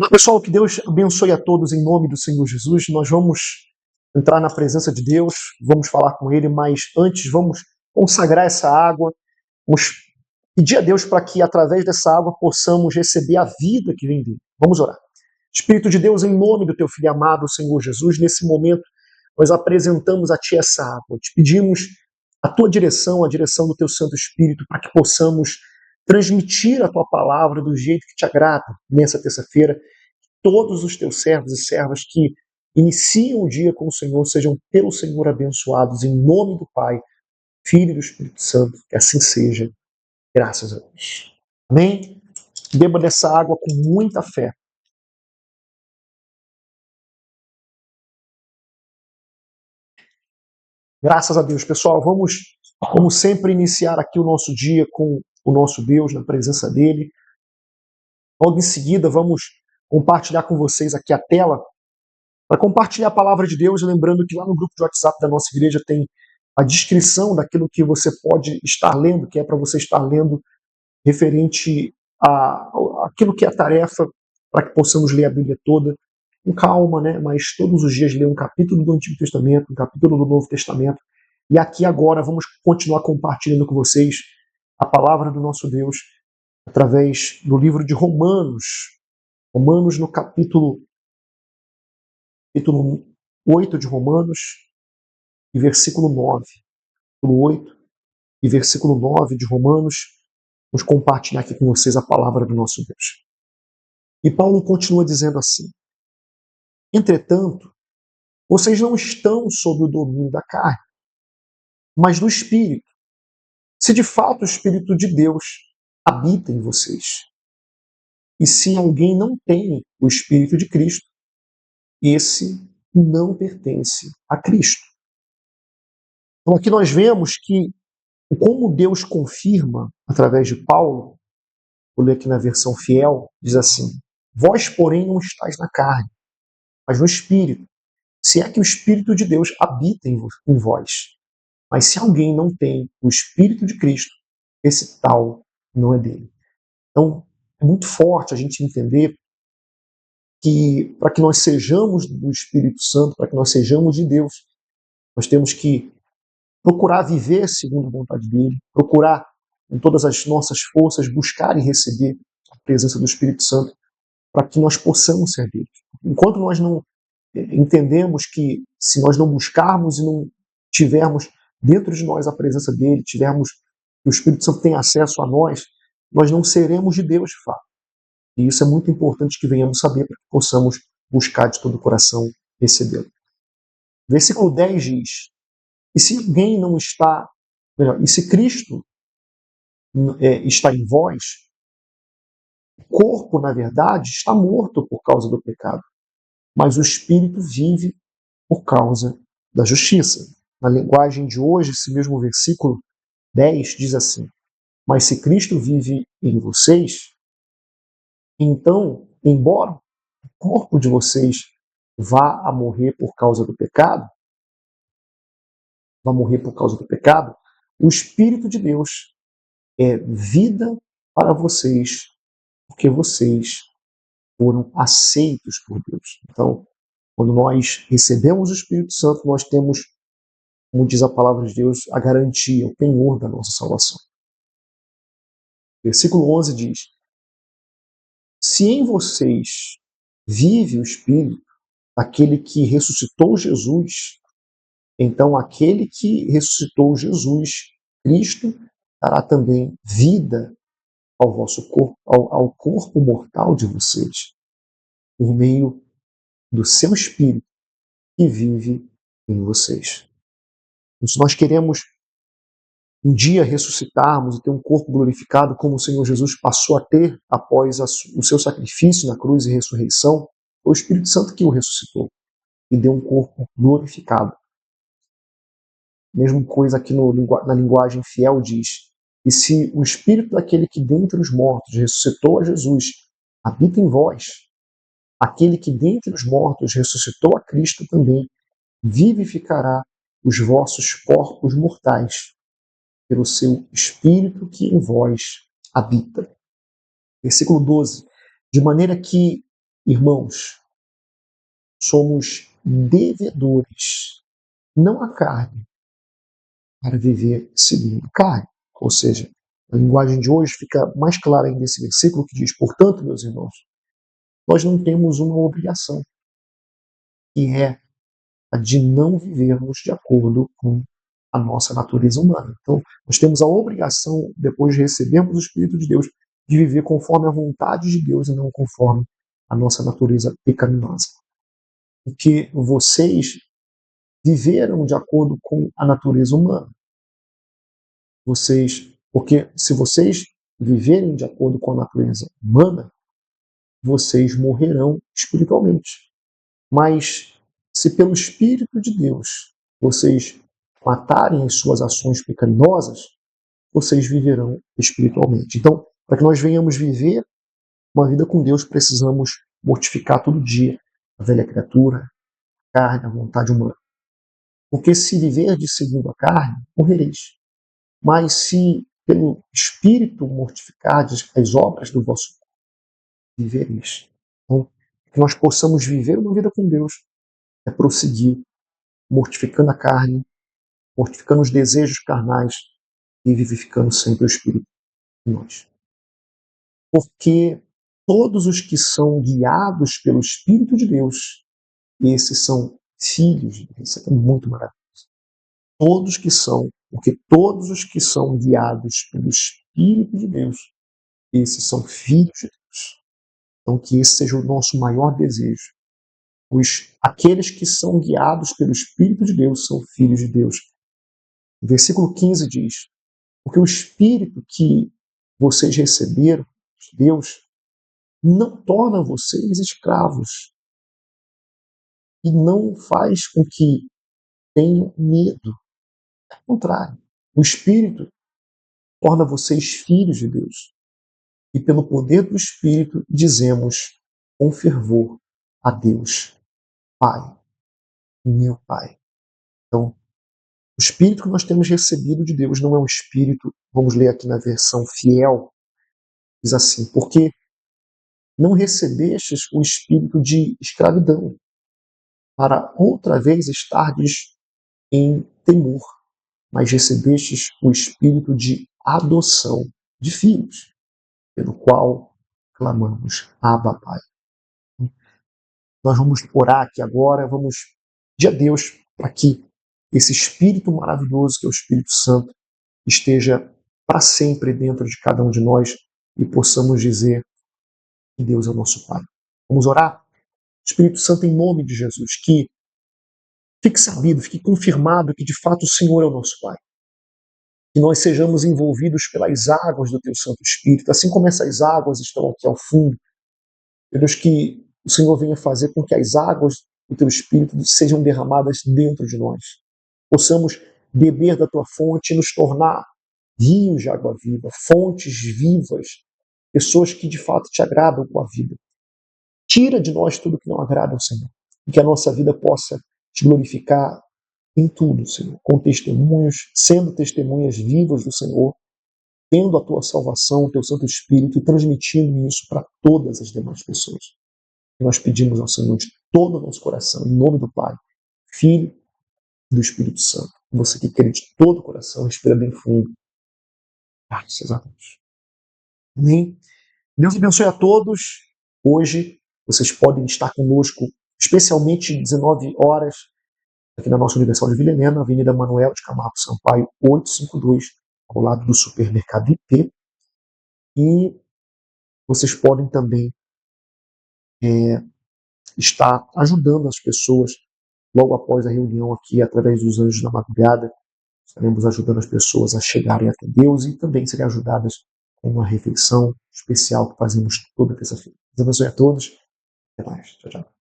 Pessoal, que Deus abençoe a todos em nome do Senhor Jesus. Nós vamos entrar na presença de Deus, vamos falar com Ele, mas antes vamos consagrar essa água, vamos pedir a Deus para que através dessa água possamos receber a vida que vem dele. Vamos orar. Espírito de Deus, em nome do Teu Filho amado, Senhor Jesus, nesse momento nós apresentamos a Ti essa água. Te pedimos a Tua direção, a direção do Teu Santo Espírito, para que possamos transmitir a Tua palavra do jeito que Te agrada nessa terça-feira. Todos os Teus servos e servas que iniciam o dia com o Senhor sejam pelo Senhor abençoados, em nome do Pai, Filho e do Espírito Santo. Que assim seja. Graças a Deus. Amém? Beba dessa água com muita fé. Graças a Deus. Pessoal, vamos, como sempre, iniciar aqui o nosso dia com o nosso Deus, na presença dEle. Logo em seguida, vamos compartilhar com vocês aqui a tela para compartilhar a palavra de Deus, lembrando que lá no grupo de WhatsApp da nossa igreja tem a descrição daquilo que você pode estar lendo, que é para você estar lendo referente àquilo que é a tarefa, para que possamos ler a Bíblia toda com calma, né? Mas todos os dias ler um capítulo do Antigo Testamento, um capítulo do Novo Testamento. E aqui agora vamos continuar compartilhando com vocês a palavra do nosso Deus através do livro de Romanos. Romanos no capítulo 8 de Romanos e versículo 9. Capítulo 8 e versículo 9 de Romanos. Vamos compartilhar aqui com vocês a palavra do nosso Deus. E Paulo continua dizendo assim: entretanto, vocês não estão sob o domínio da carne, mas do Espírito, se de fato o Espírito de Deus habita em vocês. E se alguém não tem o Espírito de Cristo, esse não pertence a Cristo. Então aqui nós vemos que como Deus confirma através de Paulo, vou ler aqui na versão fiel, diz assim: vós, porém, não estáis na carne, mas no Espírito, se é que o Espírito de Deus habita em vós. Mas se alguém não tem o Espírito de Cristo, esse tal não é dele. Então, é muito forte a gente entender que para que nós sejamos do Espírito Santo, para que nós sejamos de Deus, nós temos que procurar viver segundo a vontade dele, procurar com todas as nossas forças buscar e receber a presença do Espírito Santo para que nós possamos ser dele. Enquanto nós não entendemos que se nós não buscarmos e não tivermos dentro de nós a presença dele, tivermos que o Espírito Santo tem acesso a nós, nós não seremos de Deus de fato. E isso é muito importante que venhamos saber para que possamos buscar de todo o coração recebê-lo. Versículo 10 diz: e se alguém não está, melhor, e se Cristo está em vós, o corpo, na verdade, está morto por causa do pecado, mas o Espírito vive por causa da justiça. Na linguagem de hoje, esse mesmo versículo 10 diz assim: mas se Cristo vive em vocês, então, embora o corpo de vocês vá a morrer por causa do pecado, o Espírito de Deus é vida para vocês, porque vocês foram aceitos por Deus. Então, quando nós recebemos o Espírito Santo, nós temos, como diz a palavra de Deus, a garantia, o penhor da nossa salvação. Versículo 11 diz: se em vocês vive o Espírito, aquele que ressuscitou Jesus, então aquele que ressuscitou Jesus, Cristo, dará também vida ao vosso corpo, ao corpo mortal de vocês, por meio do seu Espírito que vive em vocês. Então, se nós queremos um dia ressuscitarmos e ter um corpo glorificado como o Senhor Jesus passou a ter após o seu sacrifício na cruz e ressurreição, foi o Espírito Santo que o ressuscitou e deu um corpo glorificado. Mesma coisa aqui na linguagem fiel diz: e se o Espírito daquele que dentre os mortos ressuscitou a Jesus habita em vós, aquele que dentre os mortos ressuscitou a Cristo também vivificará os vossos corpos mortais pelo seu Espírito que em vós habita. Versículo 12. De maneira que Irmãos, somos devedores, não a carne, para viver segundo a carne. Ou seja, a linguagem de hoje fica mais clara ainda nesse versículo que diz: portanto, meus irmãos, nós não temos uma obrigação, que é a de não vivermos de acordo com a nossa natureza humana. Então, nós temos a obrigação, depois de recebermos o Espírito de Deus, de viver conforme a vontade de Deus e não conforme a nossa natureza pecaminosa. Porque vocês viveram de acordo com a natureza humana. Porque se vocês viverem de acordo com a natureza humana, vocês morrerão espiritualmente. Mas se pelo Espírito de Deus vocês matarem as suas ações pecaminosas, vocês viverão espiritualmente. Então, para que nós venhamos viver uma vida com Deus, precisamos mortificar todo dia a velha criatura, a carne, a vontade humana. Porque se viverdes segundo a carne, morrereis. Mas se pelo Espírito mortificardes as obras do vosso corpo, vivereis. Então, que nós possamos viver uma vida com Deus é prosseguir mortificando a carne, mortificando os desejos carnais e vivificando sempre o Espírito em nós. Porque todos os que são guiados pelo Espírito de Deus, esses são filhos de Deus. Isso é muito maravilhoso. Porque todos os que são guiados pelo Espírito de Deus, esses são filhos de Deus. Então, que esse seja o nosso maior desejo. Aqueles que são guiados pelo Espírito de Deus são filhos de Deus. O versículo 15 diz: porque o Espírito que vocês receberam de Deus não torna vocês escravos e não faz com que tenham medo. Ao contrário, o Espírito torna vocês filhos de Deus. E pelo poder do Espírito dizemos com fervor a Deus: Pai, meu Pai. Então, o Espírito que nós temos recebido de Deus não é um Espírito, vamos ler aqui na versão fiel, diz assim: porque não recebestes o espírito de escravidão, para outra vez estardes em temor, mas recebestes o espírito de adoção de filhos, pelo qual clamamos: Abba, Pai. Nós vamos orar aqui agora, vamos pedir a Deus para que esse Espírito maravilhoso, que é o Espírito Santo, esteja para sempre dentro de cada um de nós e possamos dizer que Deus é o nosso Pai. Vamos orar? Espírito Santo, em nome de Jesus, que fique sabido, fique confirmado que de fato o Senhor é o nosso Pai. Que nós sejamos envolvidos pelas águas do Teu Santo Espírito, assim como essas águas estão aqui ao fundo. Meu Deus, que o Senhor venha fazer com que as águas do Teu Espírito sejam derramadas dentro de nós. Possamos beber da Tua fonte e nos tornar rios de água viva, fontes vivas, pessoas que de fato Te agradam com a vida. Tira de nós tudo que não agrada ao Senhor. E que a nossa vida possa Te glorificar em tudo, Senhor. Com testemunhos, sendo testemunhas vivas do Senhor, tendo a Tua salvação, o Teu Santo Espírito e transmitindo isso para todas as demais pessoas. E nós pedimos ao Senhor de todo o nosso coração, em nome do Pai, Filho e do Espírito Santo. Você que crê de todo o coração, respira bem fundo. Graças a Deus. Amém? Deus abençoe a todos. Hoje, vocês podem estar conosco, especialmente às 19 horas, aqui na nossa Universal de Vila Helena, Avenida Manuel de Camargo Sampaio, 852, ao lado do supermercado IP. E vocês podem também estar ajudando as pessoas logo após a reunião aqui, através dos Anjos da Madrugada. Estaremos ajudando as pessoas a chegarem até Deus e também serem ajudadas com uma refeição especial que fazemos toda terça-feira. Deus abençoe a todos. Até mais. Tchau, tchau.